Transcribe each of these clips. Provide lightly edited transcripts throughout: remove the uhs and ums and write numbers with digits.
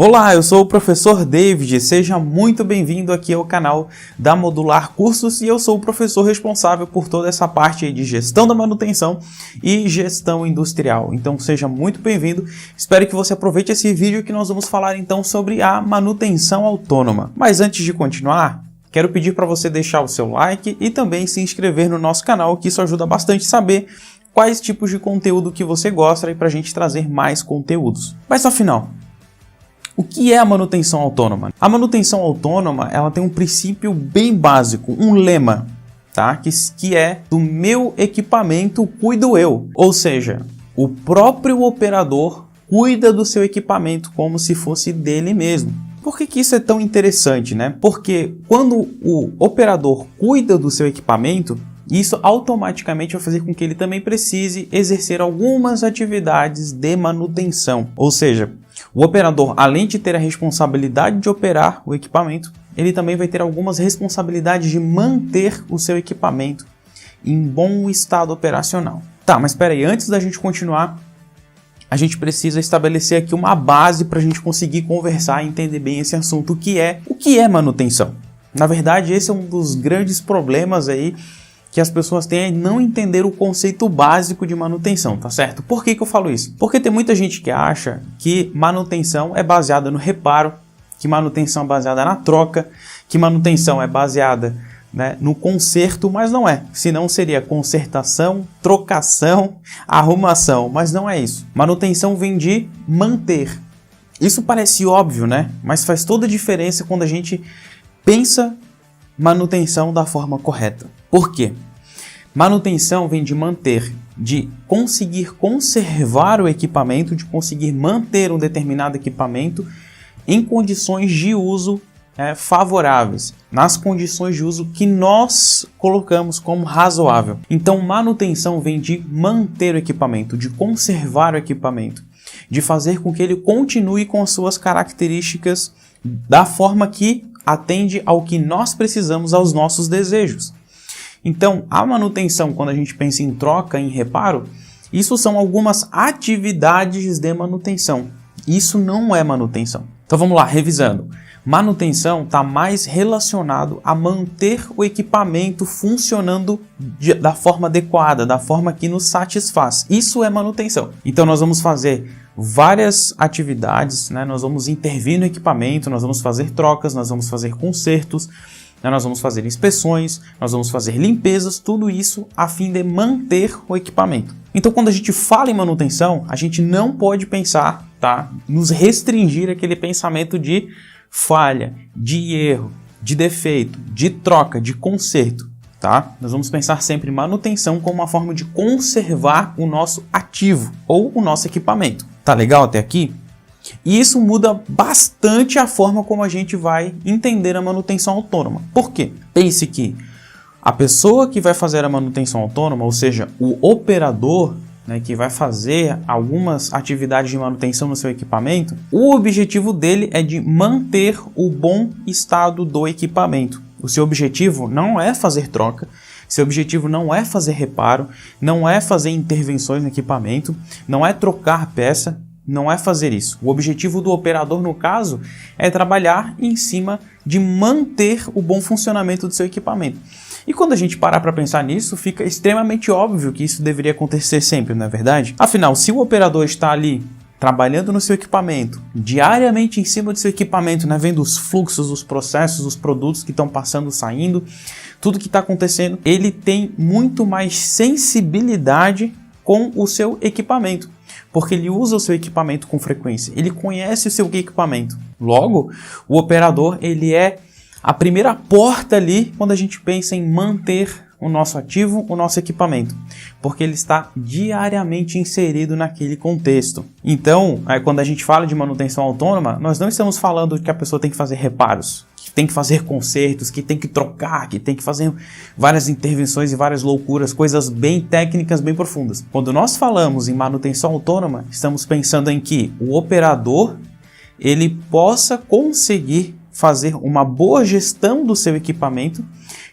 Olá, eu sou o professor David, seja muito bem-vindo aqui ao canal da Modular Cursos e eu sou o professor responsável por toda essa parte aí de gestão da manutenção e gestão industrial. Então seja muito bem-vindo, espero que você aproveite esse vídeo que nós vamos falar então sobre a manutenção autônoma. Mas antes de continuar, quero pedir para você deixar o seu like e também se inscrever no nosso canal, que isso ajuda bastante a saber quais tipos de conteúdo que você gosta e para a gente trazer mais conteúdos. Mas afinal, o que é a manutenção autônoma? A manutenção autônoma, ela tem um princípio bem básico, um lema, tá? Que é do meu equipamento cuido eu. Ou seja, o próprio operador cuida do seu equipamento como se fosse dele mesmo. Por que isso é tão interessante, né? Porque quando o operador cuida do seu equipamento, isso automaticamente vai fazer com que ele também precise exercer algumas atividades de manutenção. Ou seja, o operador, além de ter a responsabilidade de operar o equipamento, ele também vai ter algumas responsabilidades de manter o seu equipamento em bom estado operacional. Tá, mas espera aí, antes da gente continuar, a gente precisa estabelecer aqui uma base para a gente conseguir conversar e entender bem esse assunto, o que é manutenção. Na verdade, esse é um dos grandes problemas aí que as pessoas têm é não entender o conceito básico de manutenção, tá certo? Por que eu falo isso? Porque tem muita gente que acha que manutenção é baseada no reparo, que manutenção é baseada na troca, que manutenção é baseada, né, no conserto, mas não é. Senão seria consertação, trocação, arrumação, mas não é isso. Manutenção vem de manter. Isso parece óbvio, né? Mas faz toda a diferença quando a gente pensa manutenção da forma correta. Por quê? Manutenção vem de manter, de conseguir conservar o equipamento, de conseguir manter um determinado equipamento em condições de uso favoráveis, nas condições de uso que nós colocamos como razoável. Então, manutenção vem de manter o equipamento, de conservar o equipamento, de fazer com que ele continue com as suas características da forma que atende ao que nós precisamos, aos nossos desejos. Então, a manutenção, quando a gente pensa em troca, em reparo, isso são algumas atividades de manutenção. Isso não é manutenção. Então vamos lá, revisando. Manutenção está mais relacionado a manter o equipamento funcionando da forma adequada, da forma que nos satisfaz. Isso é manutenção. Então nós vamos fazer várias atividades, né? Nós vamos intervir no equipamento, nós vamos fazer trocas, nós vamos fazer consertos, né? Nós vamos fazer inspeções, nós vamos fazer limpezas, tudo isso a fim de manter o equipamento. Então quando a gente fala em manutenção, a gente não pode pensar, tá? Nos restringir aquele pensamento de falha, de erro, de defeito, de troca, de conserto, tá? Nós vamos pensar sempre em manutenção como uma forma de conservar o nosso ativo ou o nosso equipamento. Tá legal até aqui? E isso muda bastante a forma como a gente vai entender a manutenção autônoma. Por quê? Pense que a pessoa que vai fazer a manutenção autônoma, ou seja, o operador, né, que vai fazer algumas atividades de manutenção no seu equipamento, o objetivo dele é de manter o bom estado do equipamento. O seu objetivo não é fazer troca, seu objetivo não é fazer reparo, não é fazer intervenções no equipamento, não é trocar peça, não é fazer isso. O objetivo do operador, no caso, é trabalhar em cima de manter o bom funcionamento do seu equipamento. E quando a gente parar para pensar nisso, fica extremamente óbvio que isso deveria acontecer sempre, não é verdade? Afinal, se o operador está ali trabalhando no seu equipamento, diariamente em cima do seu equipamento, né, vendo os fluxos, os processos, os produtos que estão passando, saindo, tudo que está acontecendo, ele tem muito mais sensibilidade com o seu equipamento, porque ele usa o seu equipamento com frequência, ele conhece o seu equipamento. Logo, o operador ele é a primeira porta ali quando a gente pensa em manter o nosso ativo, o nosso equipamento, porque ele está diariamente inserido naquele contexto. Então, quando a gente fala de manutenção autônoma, nós não estamos falando que a pessoa tem que fazer reparos, que tem que fazer consertos, que tem que trocar, que tem que fazer várias intervenções e várias loucuras, coisas bem técnicas, bem profundas. Quando nós falamos em manutenção autônoma, estamos pensando em que o operador ele possa conseguir fazer uma boa gestão do seu equipamento,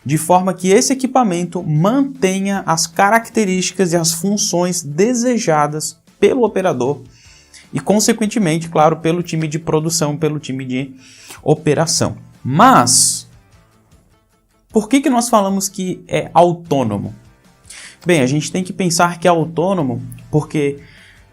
de forma que esse equipamento mantenha as características e as funções desejadas pelo operador e, consequentemente, claro, pelo time de produção, pelo time de operação. Mas, por que nós falamos que é autônomo? Bem, a gente tem que pensar que é autônomo porque,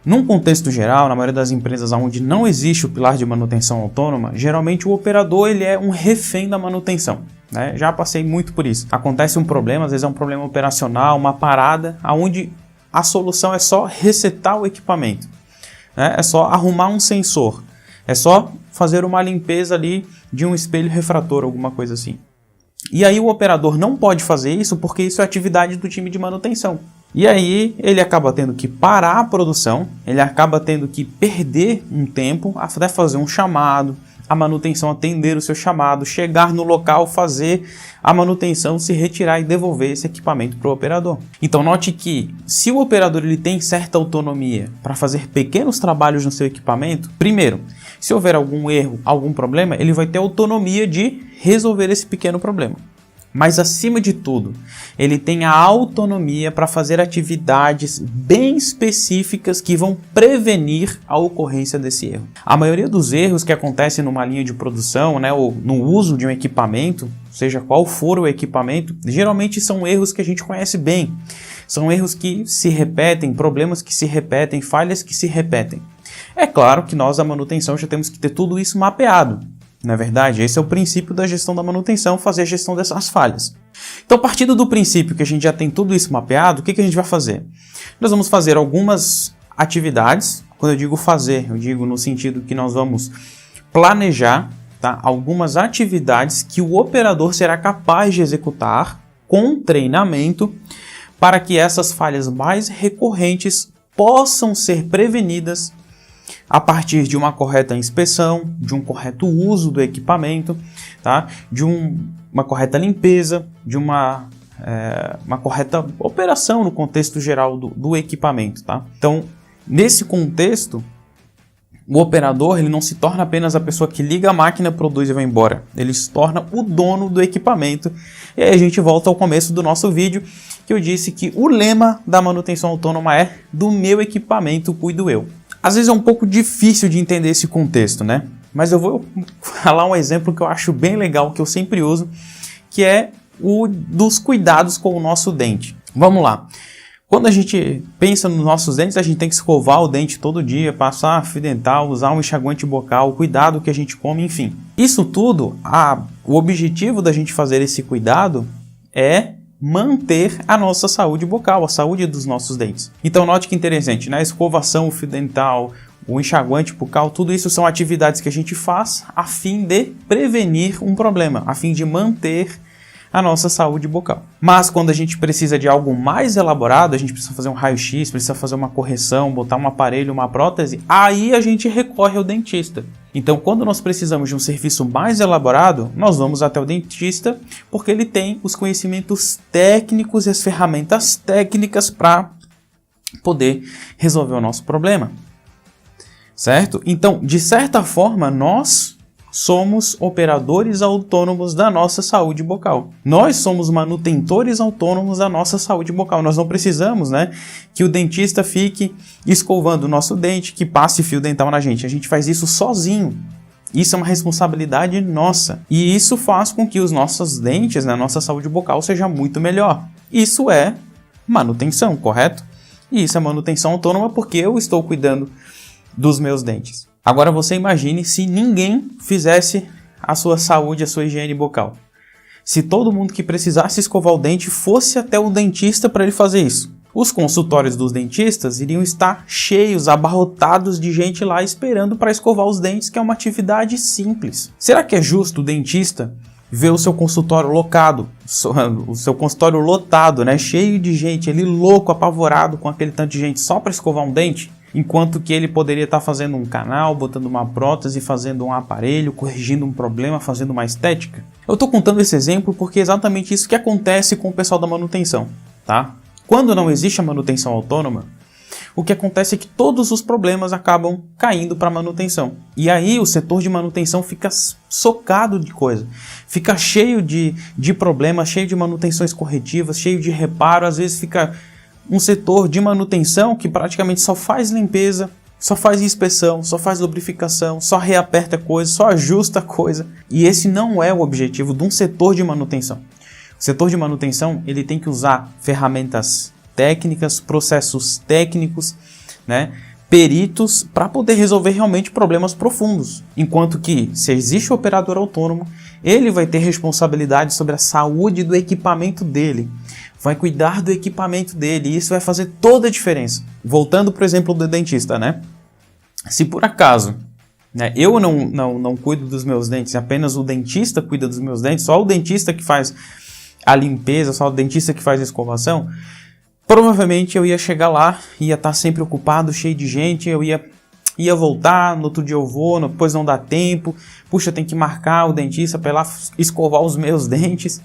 num contexto geral, na maioria das empresas onde não existe o pilar de manutenção autônoma, geralmente o operador ele é um refém da manutenção. Né? Já passei muito por isso. Acontece um problema, às vezes é um problema operacional, uma parada, onde a solução é só resetar o equipamento. Né? É só arrumar um sensor. É só fazer uma limpeza ali de um espelho refrator, alguma coisa assim. E aí o operador não pode fazer isso porque isso é atividade do time de manutenção. E aí ele acaba tendo que parar a produção, ele acaba tendo que perder um tempo até fazer um chamado, a manutenção atender o seu chamado, chegar no local, fazer a manutenção, se retirar e devolver esse equipamento para o operador. Então note que se o operador ele tem certa autonomia para fazer pequenos trabalhos no seu equipamento, primeiro, se houver algum erro, algum problema, ele vai ter autonomia de resolver esse pequeno problema. Mas, acima de tudo, ele tem a autonomia para fazer atividades bem específicas que vão prevenir a ocorrência desse erro. A maioria dos erros que acontecem numa linha de produção, né, ou no uso de um equipamento, seja qual for o equipamento, geralmente são erros que a gente conhece bem. São erros que se repetem, problemas que se repetem, falhas que se repetem. É claro que nós, da manutenção, já temos que ter tudo isso mapeado. Não é verdade? Esse é o princípio da gestão da manutenção, fazer a gestão dessas falhas. Então, partindo do princípio que a gente já tem tudo isso mapeado, o que a gente vai fazer? Nós vamos fazer algumas atividades. Quando eu digo fazer, eu digo no sentido que nós vamos planejar, tá, algumas atividades que o operador será capaz de executar com treinamento para que essas falhas mais recorrentes possam ser prevenidas a partir de uma correta inspeção, de um correto uso do equipamento, tá? De uma correta limpeza, de uma correta operação no contexto geral do equipamento. Tá? Então, nesse contexto, o operador ele não se torna apenas a pessoa que liga a máquina, produz e vai embora. Ele se torna o dono do equipamento. E aí a gente volta ao começo do nosso vídeo, que eu disse que o lema da manutenção autônoma é "do meu equipamento cuido eu". Às vezes é um pouco difícil de entender esse contexto, né? Mas eu vou falar um exemplo que eu acho bem legal, que eu sempre uso, que é o dos cuidados com o nosso dente. Vamos lá. Quando a gente pensa nos nossos dentes, a gente tem que escovar o dente todo dia, passar fio dental, usar um enxaguante bucal, o cuidado que a gente come, enfim. Isso tudo, o objetivo da gente fazer esse cuidado é manter a nossa saúde bucal, a saúde dos nossos dentes. Então note que interessante, né? A escovação, o fio dental, o enxaguante bucal, tudo isso são atividades que a gente faz a fim de prevenir um problema, a fim de manter a nossa saúde bucal. Mas quando a gente precisa de algo mais elaborado, a gente precisa fazer um raio-x, precisa fazer uma correção, botar um aparelho, uma prótese, aí a gente recorre ao dentista. Então, quando nós precisamos de um serviço mais elaborado, nós vamos até o dentista, porque ele tem os conhecimentos técnicos e as ferramentas técnicas para poder resolver o nosso problema. Certo? Então, de certa forma, nós somos operadores autônomos da nossa saúde bucal. Nós somos manutentores autônomos da nossa saúde bucal. Nós não precisamos, né, que o dentista fique escovando o nosso dente, que passe fio dental na gente. A gente faz isso sozinho. Isso é uma responsabilidade nossa. E isso faz com que os nossos dentes, né, nossa saúde bucal seja muito melhor. Isso é manutenção, correto? E isso é manutenção autônoma porque eu estou cuidando dos meus dentes. Agora você imagine se ninguém fizesse a sua saúde, a sua higiene bucal. Se todo mundo que precisasse escovar o dente fosse até o dentista para ele fazer isso. Os consultórios dos dentistas iriam estar cheios, abarrotados de gente lá esperando para escovar os dentes, que é uma atividade simples. Será que é justo o dentista ver o seu consultório lotado, né, cheio de gente, ele louco, apavorado com aquele tanto de gente só para escovar um dente? Enquanto que ele poderia estar fazendo um canal, botando uma prótese, fazendo um aparelho, corrigindo um problema, fazendo uma estética. Eu estou contando esse exemplo porque é exatamente isso que acontece com o pessoal da manutenção, tá? Quando não existe a manutenção autônoma, o que acontece é que todos os problemas acabam caindo para a manutenção. E aí o setor de manutenção fica socado de coisa, fica cheio de problemas, cheio de manutenções corretivas, cheio de reparo, às vezes fica um setor de manutenção que praticamente só faz limpeza, só faz inspeção, só faz lubrificação, só reaperta coisa, só ajusta coisa. E esse não é o objetivo de um setor de manutenção. O setor de manutenção ele tem que usar ferramentas técnicas, processos técnicos, né, peritos para poder resolver realmente problemas profundos. Enquanto que, se existe o operador autônomo, ele vai ter responsabilidade sobre a saúde do equipamento dele, vai cuidar do equipamento dele e isso vai fazer toda a diferença. Voltando para o exemplo do dentista, né? Se por acaso, né, eu não cuido dos meus dentes, apenas o dentista cuida dos meus dentes, só o dentista que faz a limpeza, só o dentista que faz a escovação, provavelmente eu ia chegar lá, ia estar sempre ocupado, cheio de gente, eu ia voltar, no outro dia eu vou, depois não dá tempo, puxa, tem que marcar o dentista para ir lá escovar os meus dentes.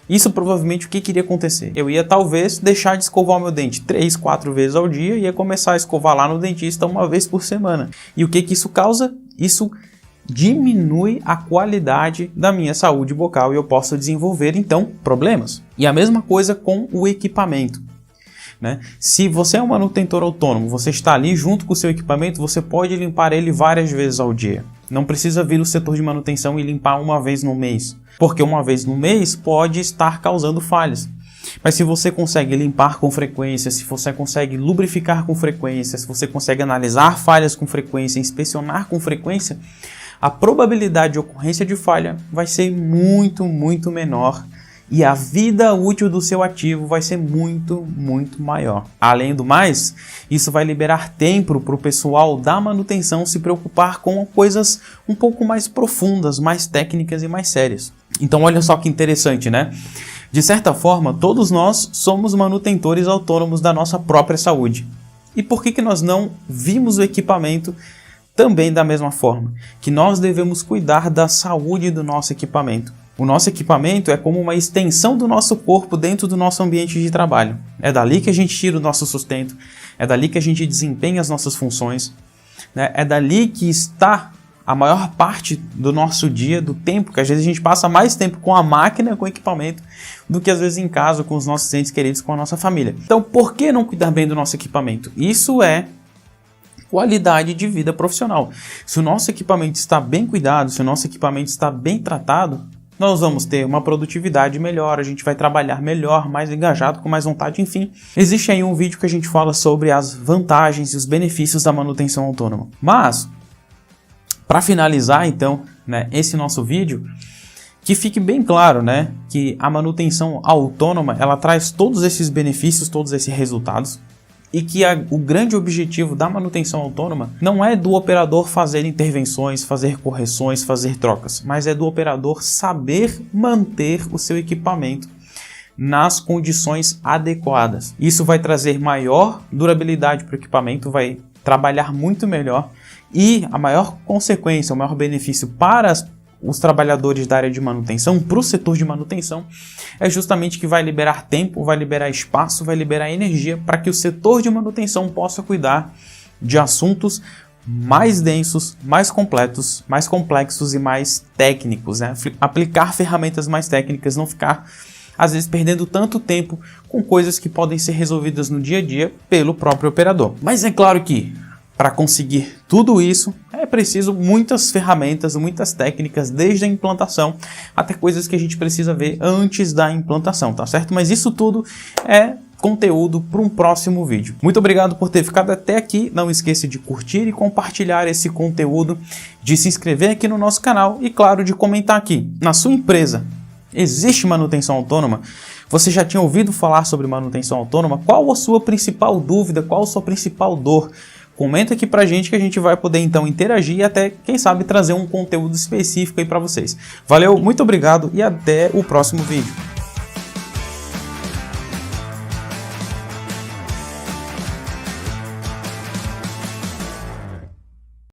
Isso provavelmente o que iria acontecer? Eu ia talvez deixar de escovar o meu dente 3, 4 vezes ao dia e ia começar a escovar lá no dentista uma vez por semana. E o que isso causa? Isso diminui a qualidade da minha saúde bucal e eu posso desenvolver então problemas. E a mesma coisa com o equipamento, né? Se você é um manutentor autônomo, você está ali junto com o seu equipamento, você pode limpar ele várias vezes ao dia. Não precisa vir o setor de manutenção e limpar uma vez no mês, porque uma vez no mês pode estar causando falhas. Mas se você consegue limpar com frequência, se você consegue lubrificar com frequência, se você consegue analisar falhas com frequência, inspecionar com frequência, a probabilidade de ocorrência de falha vai ser muito, muito menor. E a vida útil do seu ativo vai ser muito, muito maior. Além do mais, isso vai liberar tempo para o pessoal da manutenção se preocupar com coisas um pouco mais profundas, mais técnicas e mais sérias. Então olha só que interessante, né? De certa forma, todos nós somos manutentores autônomos da nossa própria saúde. E por que nós não vimos o equipamento também da mesma forma? Que nós devemos cuidar da saúde do nosso equipamento. O nosso equipamento é como uma extensão do nosso corpo dentro do nosso ambiente de trabalho. É dali que a gente tira o nosso sustento, é dali que a gente desempenha as nossas funções, né? É dali que está a maior parte do nosso dia, do tempo, que às vezes a gente passa mais tempo com a máquina, com o equipamento, do que às vezes em casa, com os nossos entes queridos, com a nossa família. Então, por que não cuidar bem do nosso equipamento? Isso é qualidade de vida profissional. Se o nosso equipamento está bem cuidado, se o nosso equipamento está bem tratado, nós vamos ter uma produtividade melhor, a gente vai trabalhar melhor, mais engajado, com mais vontade, enfim. Existe aí um vídeo que a gente fala sobre as vantagens e os benefícios da manutenção autônoma. Mas, para finalizar então, né, esse nosso vídeo, que fique bem claro, né, que a manutenção autônoma, ela traz todos esses benefícios, todos esses resultados, e que o grande objetivo da manutenção autônoma não é do operador fazer intervenções, fazer correções, fazer trocas, mas é do operador saber manter o seu equipamento nas condições adequadas. Isso vai trazer maior durabilidade para o equipamento, vai trabalhar muito melhor e a maior consequência, o maior benefício para os trabalhadores da área de manutenção, para o setor de manutenção, é justamente que vai liberar tempo, vai liberar espaço, vai liberar energia para que o setor de manutenção possa cuidar de assuntos mais densos, mais completos, mais complexos e mais técnicos, né? Aplicar ferramentas mais técnicas, não ficar às vezes perdendo tanto tempo com coisas que podem ser resolvidas no dia a dia pelo próprio operador. Mas é claro que para conseguir tudo isso, é preciso muitas ferramentas, muitas técnicas, desde a implantação até coisas que a gente precisa ver antes da implantação, tá certo? Mas isso tudo é conteúdo para um próximo vídeo. Muito obrigado por ter ficado até aqui. Não esqueça de curtir e compartilhar esse conteúdo, de se inscrever aqui no nosso canal e, claro, de comentar aqui. Na sua empresa, existe manutenção autônoma? Você já tinha ouvido falar sobre manutenção autônoma? Qual a sua principal dúvida? Qual a sua principal dor? Comenta aqui pra gente que a gente vai poder então interagir e até, quem sabe, trazer um conteúdo específico aí para vocês. Valeu, muito obrigado e até o próximo vídeo.